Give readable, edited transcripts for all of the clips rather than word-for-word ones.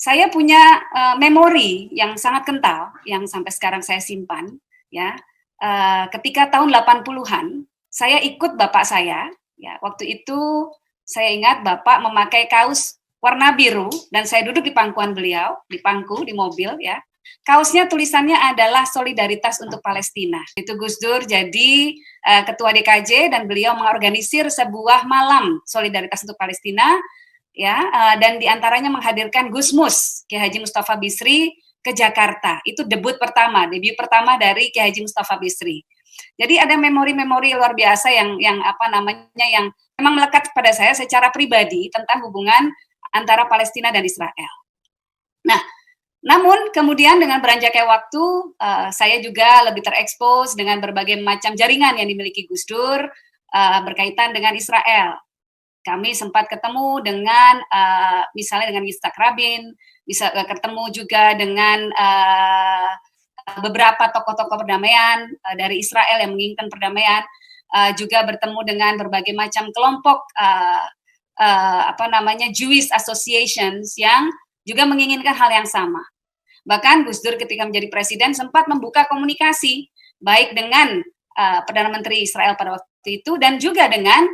Saya punya memori yang sangat kental yang sampai sekarang saya simpan ya. Ketika tahun 80-an saya ikut bapak saya ya, waktu itu saya ingat bapak memakai kaos warna biru dan saya duduk di pangkuan beliau, di pangku di mobil ya. Kaosnya tulisannya adalah Solidaritas untuk Palestina. Itu Gus Dur jadi ketua DKJ dan beliau mengorganisir sebuah malam Solidaritas untuk Palestina ya, dan diantaranya menghadirkan Gus Mus, Kiai Haji Mustafa Bisri ke Jakarta. Itu debut pertama dari Kiai Haji Mustafa Bisri. Jadi ada memori-memori luar biasa yang yang memang melekat pada saya secara pribadi tentang hubungan antara Palestina dan Israel. Nah, namun kemudian dengan beranjaknya waktu, saya juga lebih terekspos dengan berbagai macam jaringan yang dimiliki Gus Dur berkaitan dengan Israel. Kami sempat ketemu dengan misalnya dengan Yitzhak Rabin, bisa ketemu juga dengan beberapa tokoh-tokoh perdamaian dari Israel yang menginginkan perdamaian, juga bertemu dengan berbagai macam kelompok Jewish Associations yang juga menginginkan hal yang sama. Bahkan Gus Dur ketika menjadi presiden sempat membuka komunikasi baik dengan Perdana Menteri Israel pada waktu itu dan juga dengan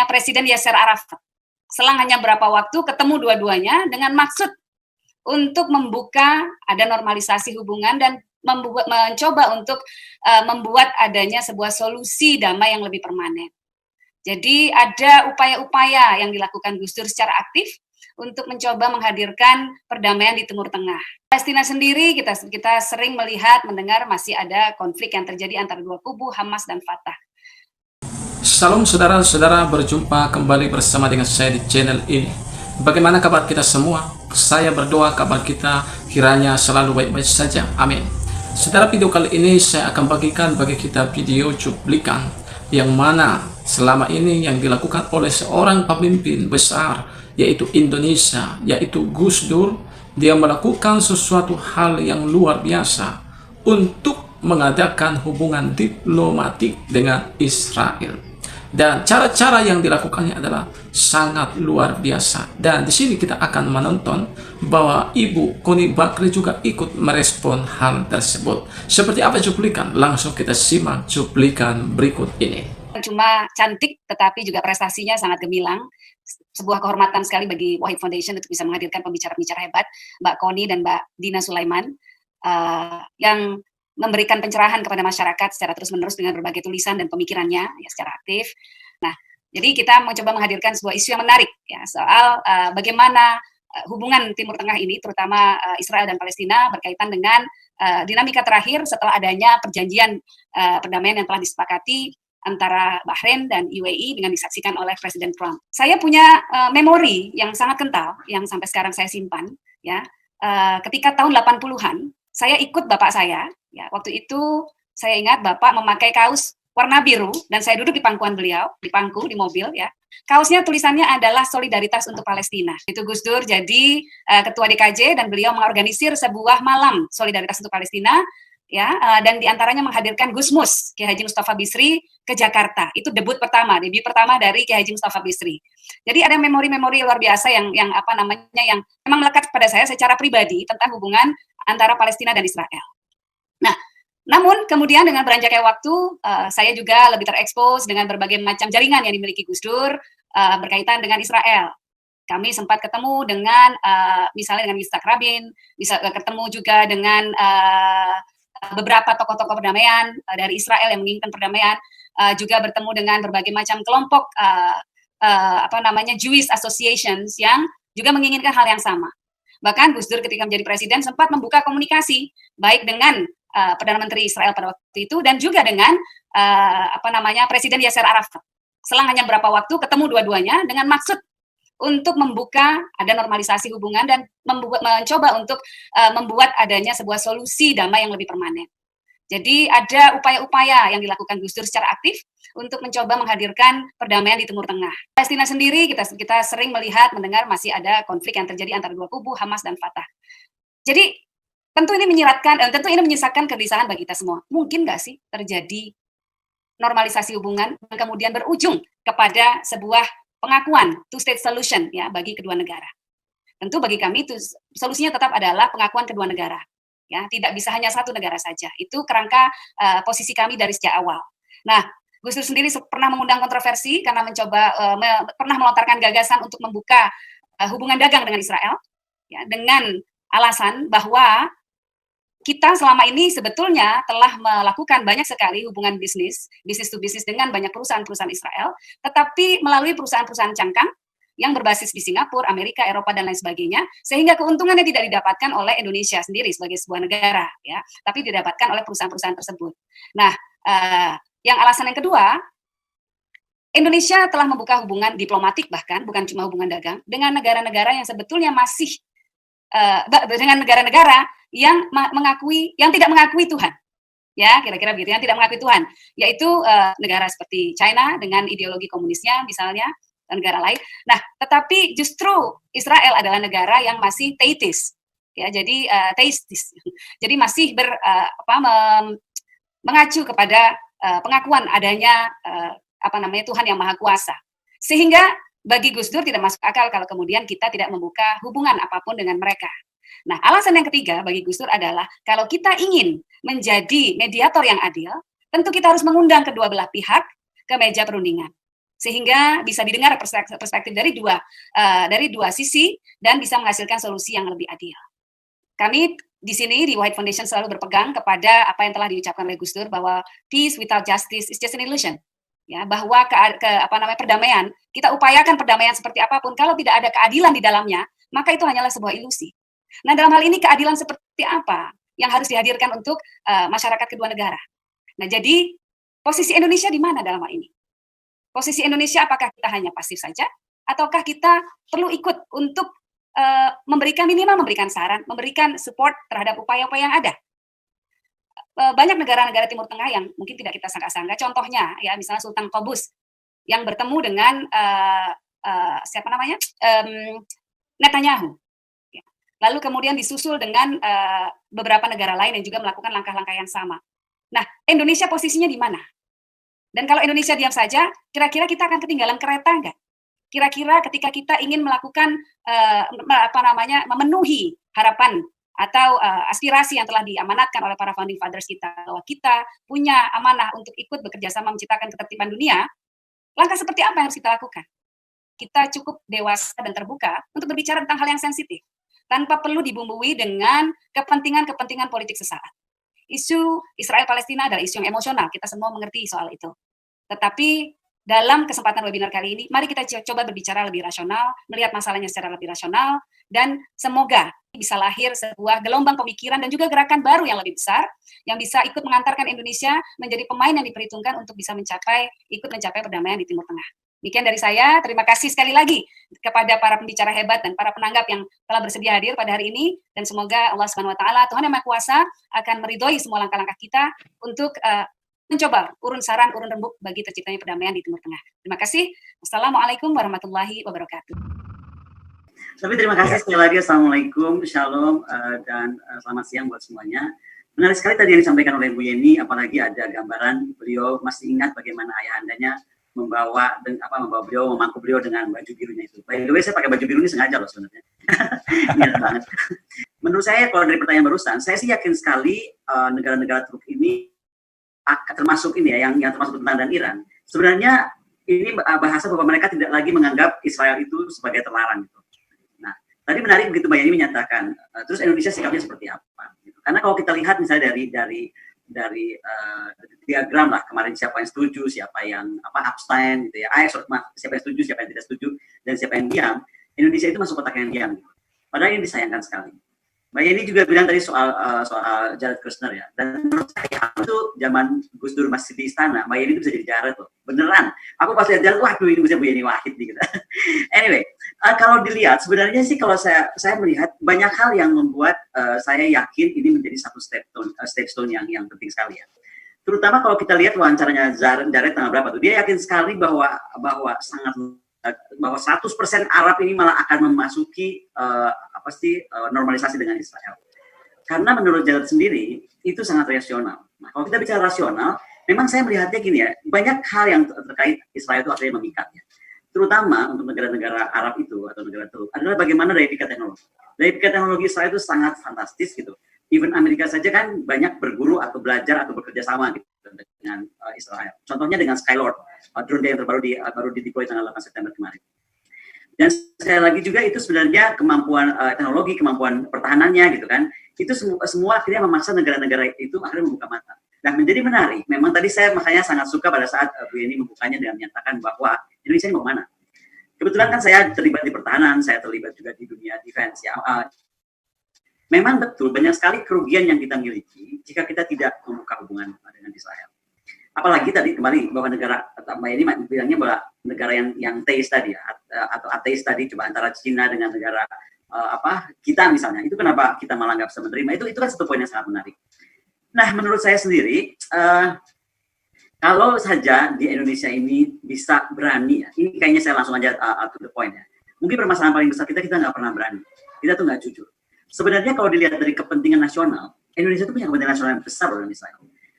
Presiden Yasser Arafat. Selang hanya berapa waktu ketemu dua-duanya dengan maksud untuk membuka ada normalisasi hubungan dan mencoba untuk membuat adanya sebuah solusi damai yang lebih permanen. Jadi ada upaya-upaya yang dilakukan Gus Dur secara aktif untuk mencoba menghadirkan perdamaian di Timur Tengah. Palestina sendiri kita sering melihat mendengar masih ada konflik yang terjadi antara dua kubu Hamas dan Fatah. Salam saudara-saudara, berjumpa kembali bersama dengan saya di channel ini. Bagaimana kabar kita semua? Saya berdoa kabar kita kiranya selalu baik-baik saja. Amin. Saudara, video kali ini saya akan bagikan bagi kita video cuplikan yang mana selama ini yang dilakukan oleh seorang pemimpin besar yaitu Indonesia, yaitu Gus Dur. Dia melakukan sesuatu hal yang luar biasa untuk mengadakan hubungan diplomatik dengan Israel. Dan cara-cara yang dilakukannya adalah sangat luar biasa. Dan di sini kita akan menonton bahwa Ibu Connie Bakri juga ikut merespon hal tersebut. Seperti apa cuplikan? Langsung kita simak cuplikan berikut ini. Cuma cantik, tetapi juga prestasinya sangat gemilang. Sebuah kehormatan sekali bagi Wahid Foundation untuk bisa menghadirkan pembicara-pembicara hebat, Mbak Connie dan Mbak Dina Sulaiman, yang memberikan pencerahan kepada masyarakat secara terus-menerus dengan berbagai tulisan dan pemikirannya ya, secara aktif. Nah, jadi kita mencoba menghadirkan sebuah isu yang menarik ya soal bagaimana hubungan Timur Tengah ini, terutama Israel dan Palestina, berkaitan dengan dinamika terakhir setelah adanya perjanjian perdamaian yang telah disepakati antara Bahrain dan UAE dengan disaksikan oleh Presiden Trump. Saya punya memori yang sangat kental yang sampai sekarang saya simpan ya. Ketika tahun 80-an saya ikut bapak saya ya, waktu itu saya ingat bapak memakai kaos warna biru dan saya duduk di pangkuan beliau, di pangku di mobil ya. Kaosnya tulisannya adalah Solidaritas untuk Palestina. Itu Gus Dur jadi ketua DKJ dan beliau mengorganisir sebuah malam Solidaritas untuk Palestina ya, dan diantaranya menghadirkan Gus Mus, Kiai Haji Mustafa Bisri ke Jakarta. Itu debut pertama dari Kiai Haji Mustafa Bisri. Jadi ada memori-memori luar biasa yang memang melekat pada saya secara pribadi tentang hubungan antara Palestina dan Israel. Nah, namun kemudian dengan beranjaknya waktu, saya juga lebih terekspos dengan berbagai macam jaringan yang dimiliki Gus Dur berkaitan dengan Israel. Kami sempat ketemu dengan misalnya dengan Yitzhak Rabin, bisa ketemu juga dengan beberapa tokoh-tokoh perdamaian dari Israel yang menginginkan perdamaian, juga bertemu dengan berbagai macam kelompok Jewish Associations yang juga menginginkan hal yang sama. Bahkan Gus Dur ketika menjadi presiden sempat membuka komunikasi baik dengan Perdana Menteri Israel pada waktu itu dan juga dengan Presiden Yasser Arafat. Selang hanya berapa waktu ketemu dua-duanya dengan maksud untuk membuka ada normalisasi hubungan dan mencoba untuk membuat adanya sebuah solusi damai yang lebih permanen. Jadi ada upaya-upaya yang dilakukan Gus Dur secara aktif untuk mencoba menghadirkan perdamaian di Timur Tengah. Palestina sendiri kita sering melihat mendengar masih ada konflik yang terjadi antara dua kubu Hamas dan Fatah. Jadi tentu ini menyisakan kegelisahan bagi kita semua. Mungkin nggak sih terjadi normalisasi hubungan dan kemudian berujung kepada sebuah pengakuan two-state solution ya bagi kedua negara. Tentu bagi kami itu solusinya tetap adalah pengakuan kedua negara. Ya, tidak bisa hanya satu negara saja. Itu kerangka posisi kami dari sejak awal. Nah, Gus Dur sendiri pernah mengundang kontroversi karena pernah melontarkan gagasan untuk membuka hubungan dagang dengan Israel, ya, dengan alasan bahwa kita selama ini sebetulnya telah melakukan banyak sekali hubungan bisnis to bisnis dengan banyak perusahaan-perusahaan Israel, tetapi melalui perusahaan-perusahaan cangkang yang berbasis di Singapura, Amerika, Eropa, dan lain sebagainya, sehingga keuntungannya tidak didapatkan oleh Indonesia sendiri sebagai sebuah negara, ya, tapi didapatkan oleh perusahaan-perusahaan tersebut. Nah, yang alasan yang kedua, Indonesia telah membuka hubungan diplomatik bahkan, bukan cuma hubungan dagang, dengan negara-negara yang sebetulnya masih, dengan negara-negara yang tidak mengakui Tuhan. Ya, kira-kira begitu, yang tidak mengakui Tuhan, yaitu negara seperti China dengan ideologi komunisnya misalnya, negara lain. Nah, tetapi justru Israel adalah negara yang masih teistis, ya, jadi teistis, jadi masih mengacu kepada pengakuan adanya Tuhan yang Maha Kuasa. Sehingga bagi Gus Dur tidak masuk akal kalau kemudian kita tidak membuka hubungan apapun dengan mereka. Nah, alasan yang ketiga bagi Gus Dur adalah kalau kita ingin menjadi mediator yang adil, tentu kita harus mengundang kedua belah pihak ke meja perundingan, sehingga bisa didengar perspektif dari dua sisi dan bisa menghasilkan solusi yang lebih adil. Kami di sini di White Foundation selalu berpegang kepada apa yang telah diucapkan oleh Gus Dur bahwa peace without justice is just an illusion. Ya, bahwa perdamaian, kita upayakan perdamaian seperti apapun, kalau tidak ada keadilan di dalamnya, maka itu hanyalah sebuah ilusi. Nah, dalam hal ini keadilan seperti apa yang harus dihadirkan untuk masyarakat kedua negara? Nah, jadi posisi Indonesia di mana dalam hal ini? Posisi Indonesia apakah kita hanya pasif saja, ataukah kita perlu ikut untuk memberikan saran, memberikan support terhadap upaya-upaya yang ada? Banyak negara-negara Timur Tengah yang mungkin tidak kita sangka-sangka, contohnya ya misalnya Sultan Qaboos yang bertemu dengan Netanyahu, ya. Lalu kemudian disusul dengan beberapa negara lain yang juga melakukan langkah-langkah yang sama. Nah, Indonesia posisinya di mana? Dan kalau Indonesia diam saja, kira-kira kita akan ketinggalan kereta nggak? Kira-kira ketika kita ingin melakukan memenuhi harapan atau aspirasi yang telah diamanatkan oleh para founding fathers kita, bahwa kita punya amanah untuk ikut bekerja sama menciptakan ketertiban dunia, langkah seperti apa yang harus kita lakukan? Kita cukup dewasa dan terbuka untuk berbicara tentang hal yang sensitif, tanpa perlu dibumbui dengan kepentingan-kepentingan politik sesaat. Isu Israel-Palestina adalah isu yang emosional, kita semua mengerti soal itu. Tetapi dalam kesempatan webinar kali ini, mari kita coba berbicara lebih rasional, melihat masalahnya secara lebih rasional, dan semoga bisa lahir sebuah gelombang pemikiran dan juga gerakan baru yang lebih besar, yang bisa ikut mengantarkan Indonesia menjadi pemain yang diperhitungkan untuk bisa ikut mencapai perdamaian di Timur Tengah. Demikian dari saya, terima kasih sekali lagi kepada para pembicara hebat dan para penanggap yang telah bersedia hadir pada hari ini, dan semoga Allah Subhanahu wa Ta'ala, Tuhan Yang Maha Kuasa, akan meridhoi semua langkah-langkah kita untuk mencoba urun saran, urun rembuk bagi terciptanya perdamaian di Timur Tengah. Terima kasih. Wassalamualaikum warahmatullahi wabarakatuh. Tapi terima kasih sekali lagi. Assalamualaikum, shalom, dan selamat siang buat semuanya. Menarik sekali tadi yang disampaikan oleh Bu Yeni, apalagi ada gambaran beliau masih ingat bagaimana ayahandanya membawa beliau, memangku beliau dengan baju birunya itu. By the way, saya pakai baju biru ini sengaja loh sebenarnya. Niat banget. Menurut saya, kalau dari pertanyaan barusan, saya sih yakin sekali negara-negara Turki ini, termasuk ini ya, yang termasuk tentang dan Iran, sebenarnya ini bahasa bahwa mereka tidak lagi menganggap Israel itu sebagai terlarang gitu. Nah, tadi menarik begitu Mbak Yeni menyatakan, terus Indonesia sikapnya seperti apa? Gitu. Karena kalau kita lihat misalnya dari diagram lah kemarin, siapa yang setuju, siapa yang abstain gitu ya, siapa yang setuju, siapa yang tidak setuju, dan siapa yang diam, Indonesia itu masuk kotak yang diam. Gitu. Padahal ini disayangkan sekali. Mbak Yeni juga bilang tadi soal Jared Kushner ya, dan menurut saya itu zaman Gus Dur masih di istana, Mbak Yeni itu bisa jadi Jared loh, beneran. Aku pas lihat Jared, waduh ini bisa Bu Yeni Wahid nih gitu. Anyway, kalau dilihat sebenarnya sih kalau saya melihat banyak hal yang membuat saya yakin ini menjadi satu stepstone yang penting sekali ya. Terutama kalau kita lihat wawancaranya Jared tanggal berapa tuh, dia yakin sekali bahwa 100% Arab ini malah akan memasuki normalisasi dengan Israel. Karena menurut Jared sendiri itu sangat rasional. Nah, kalau kita bicara rasional, memang saya melihatnya gini ya, banyak hal yang terkait Israel itu akhirnya memikat ya. terutama untuk negara-negara Arab itu atau negara Teluk, adalah bagaimana dari tingkat teknologi. Dari tingkat teknologi Israel itu sangat fantastis gitu. Even Amerika saja kan banyak berguru atau belajar atau bekerja sama gitu dengan Israel. Contohnya dengan Skylord, drone yang baru di deploy tanggal 8 September kemarin. Dan sekali lagi juga itu sebenarnya kemampuan teknologi, kemampuan pertahanannya gitu kan, itu semua akhirnya memaksa negara-negara itu akhirnya membuka mata. Nah, menjadi menarik, memang tadi saya makanya sangat suka pada saat Bu Yeni membukanya dengan menyatakan bahwa Indonesia ini mau mana. Kebetulan kan saya terlibat di pertahanan, saya terlibat juga di dunia defense ya. Memang betul banyak sekali kerugian yang kita miliki jika kita tidak membuka hubungan dengan Israel. Apalagi tadi kembali bahwa negara, Mbak ini bilangnya bahwa negara yang teis tadi ya, atau ateis tadi, coba antara Cina dengan negara kita misalnya, itu kenapa kita malah nggak bisa menerima, itu kan satu poin yang sangat menarik. Nah, menurut saya sendiri, kalau saja di Indonesia ini bisa berani, ya, ini kayaknya saya langsung aja to the point ya, mungkin permasalahan paling besar kita nggak pernah berani, kita tuh nggak jujur. Sebenarnya kalau dilihat dari kepentingan nasional, Indonesia itu punya kepentingan nasional yang besar loh Indonesia.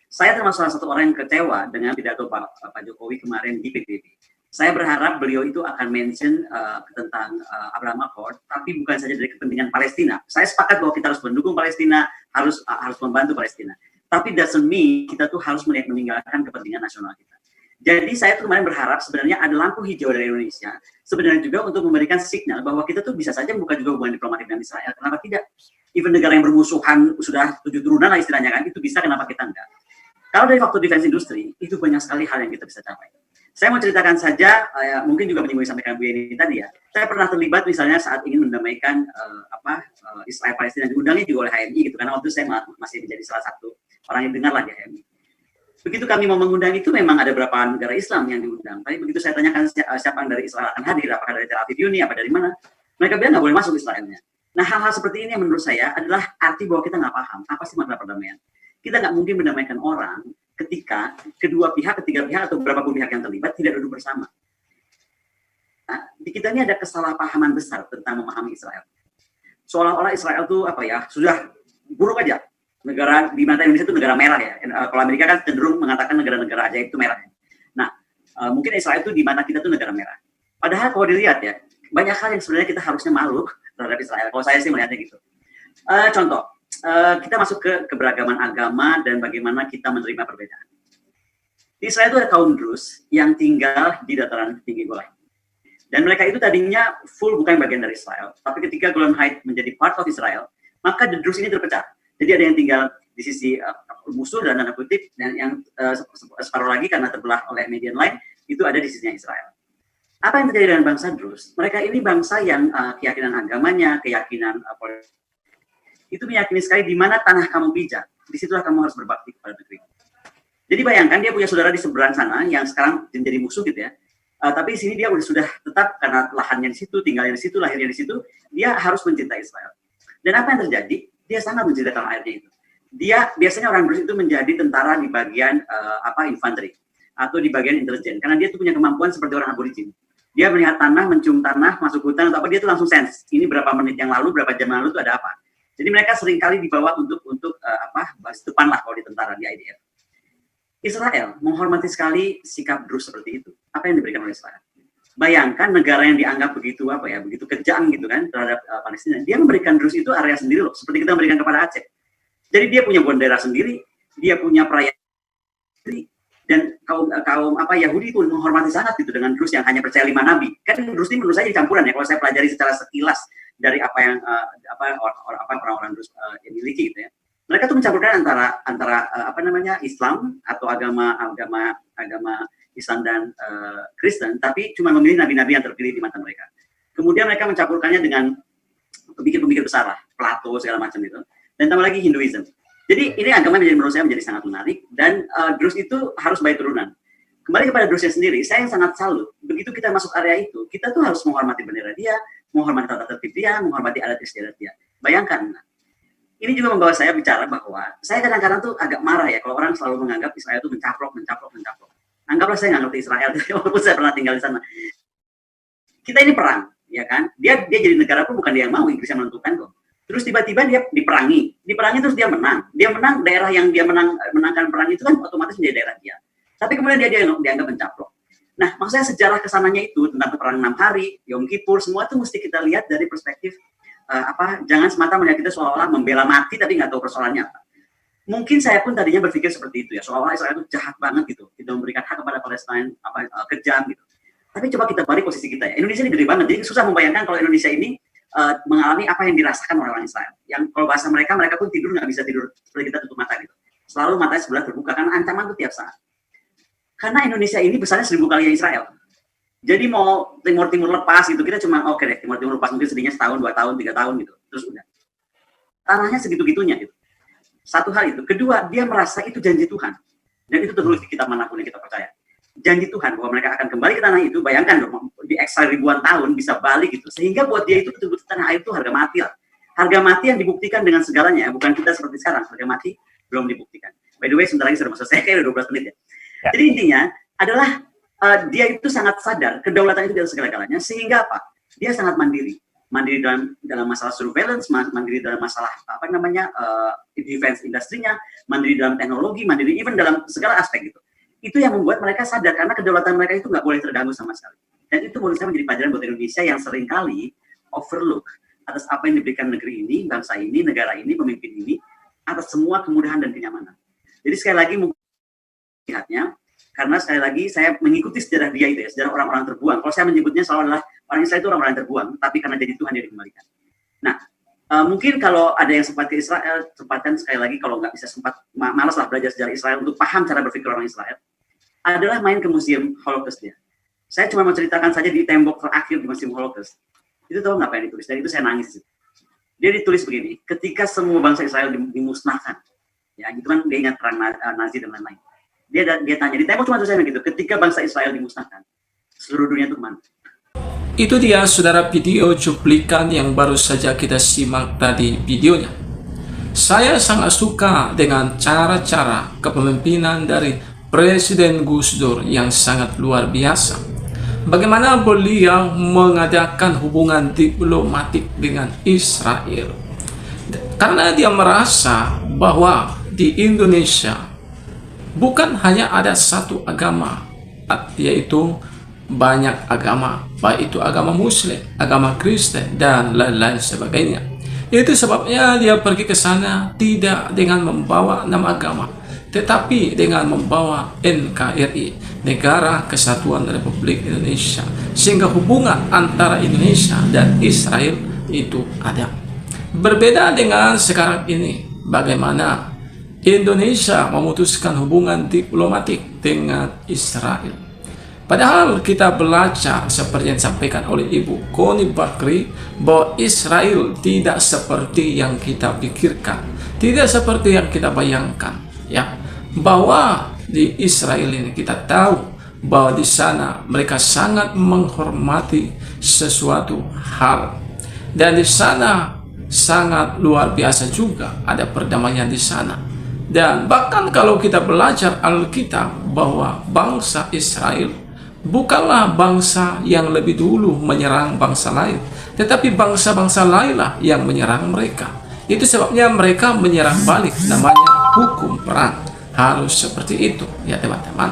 Saya termasuk salah satu orang yang kecewa dengan pidato Pak Jokowi kemarin di PBB. Saya berharap beliau itu akan mention tentang Abraham Accord, tapi bukan saja dari kepentingan Palestina. Saya sepakat bahwa kita harus mendukung Palestina, harus membantu Palestina. Tapi doesn't mean kita tuh harus meninggalkan kepentingan nasional kita. Jadi saya tuh kemarin berharap sebenarnya ada lampu hijau dari Indonesia, sebenarnya juga untuk memberikan signal bahwa kita tuh bisa saja membuka juga hubungan diplomatik dengan Israel. Kenapa tidak? Even negara yang bermusuhan sudah 7 turunan lah istilahnya kan, itu bisa, kenapa kita enggak? Kalau dari faktor defense industri, itu banyak sekali hal yang kita bisa capai. Saya mau ceritakan saja, mungkin juga menyinggung sampaikan Bu Yeni tadi ya. Saya pernah terlibat misalnya saat ingin mendamaikan Israel Palestina, diundangnya juga oleh HMI gitu, karena waktu itu saya masih menjadi salah satu orang yang dengar lah di HMI. Begitu kami mau mengundang itu, memang ada beberapa negara Islam yang diundang. Tapi begitu saya tanyakan siapa yang dari Israel akan hadir, apakah dari Tel Aviv Uni, apa dari mana, mereka bilang nggak boleh masuk Israelnya. Nah, hal-hal seperti ini yang menurut saya adalah arti bahwa kita nggak paham apa sih makna perdamaian. Kita nggak mungkin mendamaikan orang ketika ketiga pihak atau beberapa pun pihak yang terlibat tidak duduk bersama. Nah, di kita ini ada kesalahpahaman besar tentang memahami Israel. Seolah-olah Israel itu sudah buruk aja. Negara di mata Indonesia itu negara merah ya. Kalau Amerika kan cenderung mengatakan negara-negara ajaib itu merah. Nah, mungkin Israel itu di mata kita itu negara merah. Padahal kalau dilihat ya, banyak hal yang sebenarnya kita harusnya malu terhadap Israel. Kalau saya sih melihatnya gitu. Contoh. Kita masuk ke keberagaman agama dan bagaimana kita menerima perbedaan. Di Israel itu ada kaum Druze yang tinggal di dataran tinggi Golan. Dan mereka itu tadinya full bukan bagian dari Israel. Tapi ketika Golan Heights menjadi part of Israel, maka the Druze ini terpecah. Jadi ada yang tinggal di sisi musuh dan tanda kutip, dan yang separuh lagi karena terbelah oleh median lain, itu ada di sisinya Israel. Apa yang terjadi dengan bangsa Druze? Mereka ini bangsa yang keyakinan agamanya, keyakinan itu meyakini sekali di mana tanah kamu pijak, disitulah kamu harus berbakti kepada negeri. Jadi bayangkan dia punya saudara di seberang sana yang sekarang menjadi musuh gitu ya. Tapi di sini dia sudah tetap karena lahannya di situ, tinggalnya di situ, lahirnya di situ, dia harus mencintai Israel. Dan apa yang terjadi? Dia sangat mencintai tanah airnya itu. Dia biasanya orang Druze itu menjadi tentara di bagian infanteri atau di bagian intelijen karena dia tuh punya kemampuan seperti orang aborigin. Dia melihat tanah, mencium tanah, masuk hutan atau apa, dia tuh langsung sense. Ini berapa menit yang lalu, berapa jam yang lalu itu ada apa. Jadi mereka seringkali dibawa untuk baris depan lah kalau di tentara di IDF. Israel menghormati sekali sikap Druze seperti itu. Apa yang diberikan oleh Israel? Bayangkan negara yang dianggap begitu begitu kejam gitu kan terhadap Palestina. Dia memberikan Druze itu area sendiri loh, seperti kita memberikan kepada Aceh. Jadi dia punya bendera sendiri, dia punya perayaan sendiri, dan kaum Yahudi pun menghormati sangat gitu dengan Druze yang hanya percaya 5 nabi. Kan Druze ini menurut saya campuran ya, kalau saya pelajari secara sekilas dari apa yang orang-orang Druze yang miliki gitu ya. Mereka tuh mencampurkan antara Islam atau agama Islam dan Kristen, tapi cuma memilih nabi-nabi yang terpilih di mata mereka. Kemudian mereka mencampurkannya dengan pemikir-pemikir besar lah, Plato segala macam itu, dan tambah lagi Hinduism. Jadi ini agama menurut saya menjadi sangat menarik, dan Druze itu harus baik turunan. Kembali kepada Druze sendiri, saya yang sangat salut. Begitu kita masuk area itu, kita tuh harus menghormati bendera dia, menghormati tata tertib dia, menghormati adat istiadat dia. Bayangkan, ini juga membawa saya bicara bahwa saya kadang-kadang tuh agak marah ya kalau orang selalu menganggap Israel itu mencaplok. Anggaplah saya nggak ngerti Israel, walaupun saya pernah tinggal di sana. Kita ini perang, ya kan? Dia jadi negara pun bukan dia yang mau, Inggris yang menentukan kok. Terus tiba-tiba dia diperangi terus dia menang. Dia menang, daerah yang dia menangkan perang itu kan otomatis menjadi daerah dia. Tapi kemudian dia dianggap mencaplok. Nah, maksudnya sejarah kesananya itu tentang perang 6 hari, Yom Kippur, semua itu mesti kita lihat dari perspektif jangan semata melihat kita seolah-olah membela mati tapi nggak tahu persoalannya apa. Mungkin saya pun tadinya berpikir seperti itu ya, seolah-olah Israel itu jahat banget gitu, tidak memberikan hak kepada Palestina, kejam gitu. Tapi coba kita balik posisi kita ya, Indonesia ini gede banget, jadi susah membayangkan kalau Indonesia ini mengalami apa yang dirasakan oleh orang Israel. Yang kalau bahasa mereka pun tidur nggak bisa tidur seperti kita tutup mata gitu. Selalu matanya sebelah terbuka karena ancaman itu tiap saat. Karena Indonesia ini besarnya 1000 kali Israel. Jadi mau Timur lepas gitu, kita cuma oke deh, Timur lepas mungkin sedihnya setahun, 2 tahun, 3 tahun gitu. Terus udah. Tanahnya segitu-gitunya gitu. Satu hal itu. Kedua, dia merasa itu janji Tuhan. Dan itu tertulis di kitab manapun yang kita percaya. Janji Tuhan bahwa mereka akan kembali ke tanah itu, bayangkan dong, di ekstra ribuan tahun bisa balik gitu. Sehingga buat dia itu betul-betul tanah air itu harga mati lah. Harga mati yang dibuktikan dengan segalanya, bukan kita seperti sekarang. Harga mati belum dibuktikan. By the way, sebentar lagi sudah masuk. Saya kayak udah 12 menit ya. Jadi intinya adalah dia itu sangat sadar kedaulatan itu di atas segala-galanya, sehingga apa? Dia sangat mandiri dalam masalah surveillance, mandiri dalam masalah defense industrinya, mandiri dalam teknologi, mandiri even dalam segala aspek gitu. Itu yang membuat mereka sadar karena kedaulatan mereka itu nggak boleh terganggu sama sekali. Dan itu menurut saya menjadi pelajaran buat Indonesia yang seringkali overlook atas apa yang diberikan negeri ini, bangsa ini, negara ini, pemimpin ini, atas semua kemudahan dan kenyamanan. Jadi sekali lagi lihatnya, karena sekali lagi saya mengikuti sejarah dia itu ya, sejarah orang-orang terbuang. Kalau saya menyebutnya selalu adalah orang Israel itu orang-orang terbuang, tapi karena jadi Tuhan dia dikembalikan. Nah, mungkin kalau ada yang sempat ke Israel, sempatkan sekali lagi kalau nggak bisa sempat, malas lah belajar sejarah Israel untuk paham cara berpikir orang Israel, adalah main ke museum Holocaust dia. Saya cuma mau ceritakan saja di tembok terakhir di museum Holocaust. Itu tahu nggak apa yang ditulis? Dan itu saya nangis. Dia ditulis begini, ketika semua bangsa Israel dimusnahkan, ya itu kan dia ingat perang Nazi dan lain-lain. Dia tanya di tembok cuma tulisannya gitu, ketika bangsa Israel dimusnahkan, seluruh dunia itu kemana? Itu dia saudara video cuplikan yang baru saja kita simak tadi videonya. Saya sangat suka dengan cara-cara kepemimpinan dari Presiden Gus Dur yang sangat luar biasa. Bagaimana beliau mengadakan hubungan diplomatik dengan Israel. Karena dia merasa bahwa di Indonesia bukan hanya ada satu agama, yaitu banyak agama, baik itu agama Muslim, agama Kristen, dan lain-lain sebagainya. Itu sebabnya dia pergi ke sana tidak dengan membawa nama agama, tetapi dengan membawa NKRI, Negara Kesatuan Republik Indonesia, sehingga hubungan antara Indonesia dan Israel itu ada. Berbeda dengan sekarang ini, bagaimana Indonesia memutuskan hubungan diplomatik dengan Israel. Padahal kita belajar seperti yang disampaikan oleh Ibu Connie Bakri bahwa Israel tidak seperti yang kita pikirkan, tidak seperti yang kita bayangkan, ya. Bahwa di Israel ini kita tahu bahwa di sana mereka sangat menghormati sesuatu hal, dan di sana sangat luar biasa juga ada perdamaian di sana. Dan bahkan kalau kita belajar Alkitab bahwa bangsa Israel bukanlah bangsa yang lebih dulu menyerang bangsa lain, tetapi bangsa-bangsa lainlah yang menyerang mereka. Itu sebabnya mereka menyerang balik, namanya hukum perang. Harus seperti itu ya teman-teman.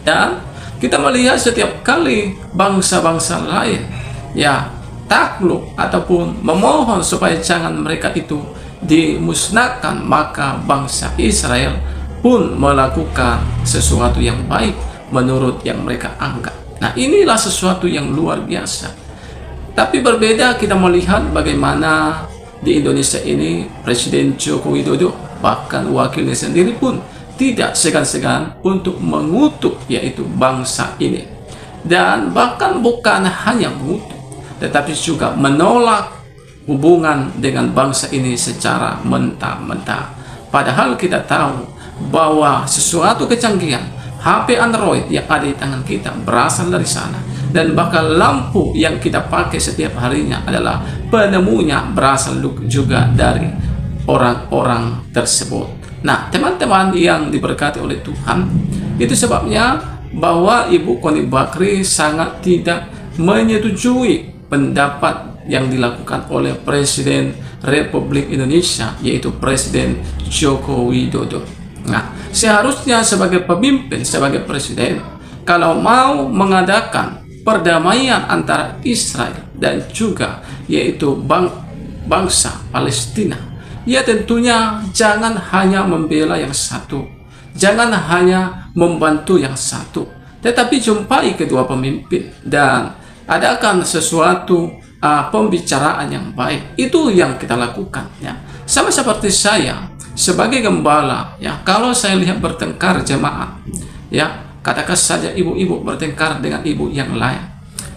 Dan kita melihat setiap kali bangsa-bangsa lain ya takluk ataupun memohon supaya jangan mereka itu dimusnahkan, maka bangsa Israel pun melakukan sesuatu yang baik menurut yang mereka anggap. Nah, inilah sesuatu yang luar biasa. Tapi berbeda kita melihat bagaimana di Indonesia ini Presiden Joko Widodo, bahkan wakilnya sendiri pun tidak segan-segan untuk mengutuk yaitu bangsa ini. Dan bahkan bukan hanya mengutuk, tetapi juga menolak hubungan dengan bangsa ini secara mentah-mentah. Padahal kita tahu bahwa sesuatu kecanggihan HP Android yang ada di tangan kita berasal dari sana, dan bahkan lampu yang kita pakai setiap harinya adalah penemunya berasal juga dari orang-orang tersebut. Nah, teman-teman yang diberkati oleh Tuhan, itu sebabnya bahwa Ibu Connie Bakri sangat tidak menyetujui pendapat yang dilakukan oleh Presiden Republik Indonesia, yaitu Presiden Joko Widodo. Nah, seharusnya sebagai pemimpin, sebagai presiden, kalau mau mengadakan perdamaian antara Israel dan juga yaitu bangsa Palestina, ya tentunya jangan hanya membela yang satu, jangan hanya membantu yang satu, tetapi jumpai kedua pemimpin dan adakan sesuatu pembicaraan yang baik. Itu yang kita lakukan, ya. Sama seperti saya sebagai gembala, ya, kalau saya lihat bertengkar jemaat, ya, katakan saja ibu-ibu bertengkar dengan ibu yang lain,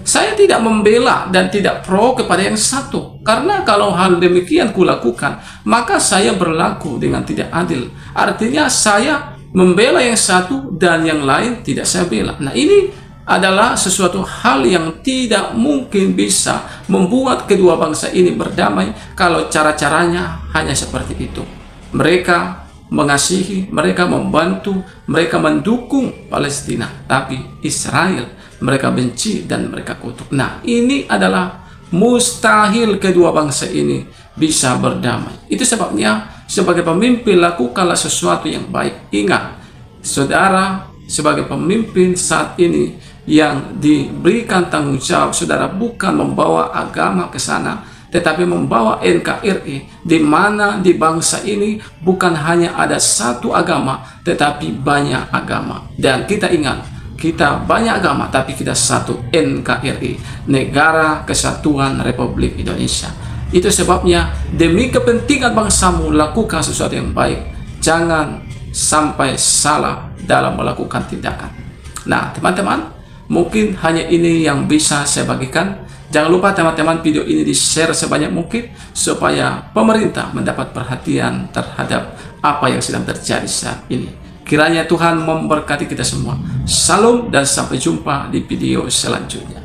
saya tidak membela dan tidak pro kepada yang satu, karena kalau hal demikian kulakukan, maka saya berlaku dengan tidak adil. Artinya saya membela yang satu dan yang lain tidak saya bela. Nah, ini adalah sesuatu hal yang tidak mungkin bisa membuat kedua bangsa ini berdamai kalau cara-caranya hanya seperti itu. Mereka mengasihi, mereka membantu, mereka mendukung Palestina, tapi Israel mereka benci dan mereka kutuk. Nah, ini adalah mustahil kedua bangsa ini bisa berdamai. Itu sebabnya sebagai pemimpin lakukanlah sesuatu yang baik. Ingat, saudara sebagai pemimpin saat ini yang diberikan tanggung jawab, saudara bukan membawa agama ke sana, tetapi membawa NKRI, di mana di bangsa ini bukan hanya ada satu agama, tetapi banyak agama. Dan kita ingat, kita banyak agama, tapi kita satu, NKRI, Negara Kesatuan Republik Indonesia. Itu sebabnya demi kepentingan bangsamu lakukan sesuatu yang baik. Jangan sampai salah dalam melakukan tindakan. Nah, teman-teman, mungkin hanya ini yang bisa saya bagikan. Jangan lupa teman-teman video ini di-share sebanyak mungkin supaya pemerintah mendapat perhatian terhadap apa yang sedang terjadi saat ini. Kiranya Tuhan memberkati kita semua. Salam dan sampai jumpa di video selanjutnya.